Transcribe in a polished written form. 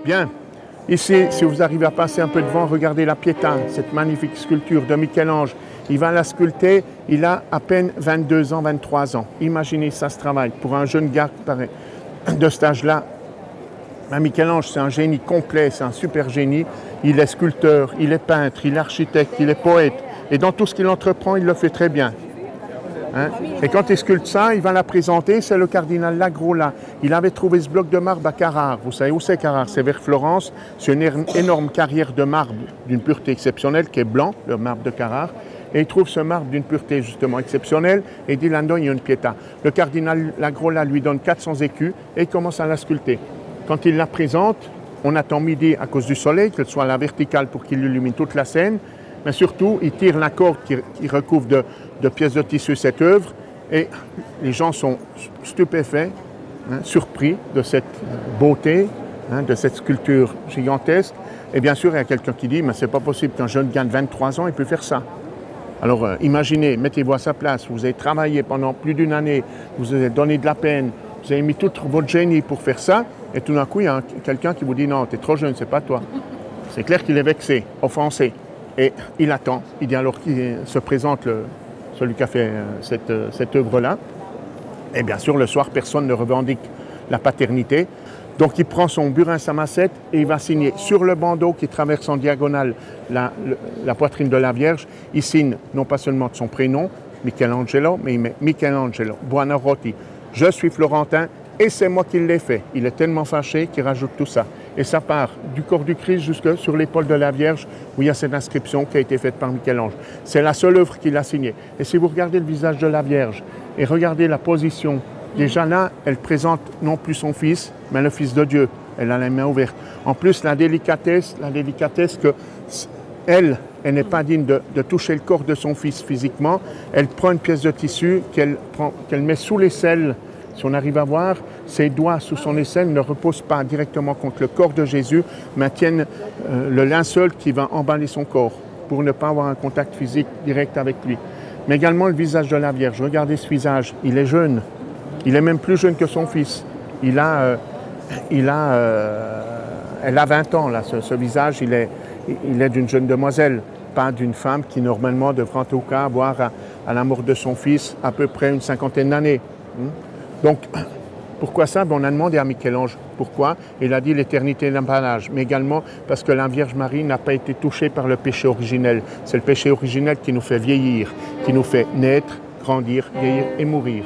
Bien, ici, si vous arrivez à passer un peu devant, regardez la Pietà, cette magnifique sculpture de Michel-Ange. Il va la sculpter, il a à peine 22 ans, 23 ans. Imaginez ça, ce travail. Pour un jeune gars de cet âge-là, Michel-Ange, c'est un génie complet, c'est un super génie. Il est sculpteur, il est peintre, il est architecte, il est poète. Et dans tout ce qu'il entreprend, il le fait très bien. Hein? Et quand il sculpte ça, il va la présenter, c'est le cardinal Lagrola. Il avait trouvé ce bloc de marbre à Carrare. Vous savez où c'est Carrare? C'est vers Florence. C'est une énorme carrière de marbre d'une pureté exceptionnelle qui est blanc, le marbre de Carrare. Et il trouve ce marbre d'une pureté justement exceptionnelle et il dit là-dedans il y a une Pietà. Le cardinal Lagrola lui donne 400 écus et il commence à la sculpter. Quand il la présente, on attend midi à cause du soleil, qu'elle soit à la verticale pour qu'il illumine toute la scène, mais surtout, il tire la corde qui recouvre de pièces de tissu cette œuvre et les gens sont stupéfaits, hein, surpris de cette beauté, hein, de cette sculpture gigantesque. Et bien sûr, il y a quelqu'un qui dit, mais c'est pas possible qu'un jeune gars de 23 ans, il peut faire ça. Alors imaginez, mettez-vous à sa place, vous avez travaillé pendant plus d'une année, vous avez donné de la peine, vous avez mis tout votre génie pour faire ça, et tout d'un coup, il y a quelqu'un qui vous dit non, tu es trop jeune, c'est pas toi. C'est clair qu'il est vexé, offensé, et il attend. Il dit alors qu'il se présente celui qui a fait cette œuvre-là. Et bien sûr, le soir, personne ne revendique la paternité. Donc il prend son burin samacette et il va signer sur le bandeau qui traverse en diagonale la poitrine de la Vierge. Il signe non pas seulement de son prénom, Michelangelo, mais il met Michelangelo Buonarroti. Je suis florentin et c'est moi qui l'ai fait. Il est tellement fâché qu'il rajoute tout ça. Et ça part du corps du Christ jusque sur l'épaule de la Vierge où il y a cette inscription qui a été faite par Michel-Ange. C'est la seule œuvre qu'il a signée. Et si vous regardez le visage de la Vierge et regardez la position, déjà là, elle présente non plus son fils, mais le Fils de Dieu. Elle a les mains ouvertes. En plus, la délicatesse que elle n'est pas digne de toucher le corps de son fils physiquement. Elle prend une pièce de tissu qu'elle met sous l'aisselle. Si on arrive à voir, ses doigts sous son aisselle ne reposent pas directement contre le corps de Jésus, mais tiennent le linceul qui va emballer son corps pour ne pas avoir un contact physique direct avec lui. Mais également le visage de la Vierge. Regardez ce visage, il est jeune. Il est même plus jeune que son fils. Elle a 20 ans, là. Ce visage, il est d'une jeune demoiselle, pas d'une femme qui normalement devrait en tout cas avoir à la mort de son fils à peu près une cinquantaine d'années. Donc, pourquoi ça? On a demandé à Michel-Ange pourquoi. Il a dit l'éternité d'un l'âge, mais également parce que la Vierge Marie n'a pas été touchée par le péché originel. C'est le péché originel qui nous fait vieillir, qui nous fait naître, grandir, vieillir et mourir.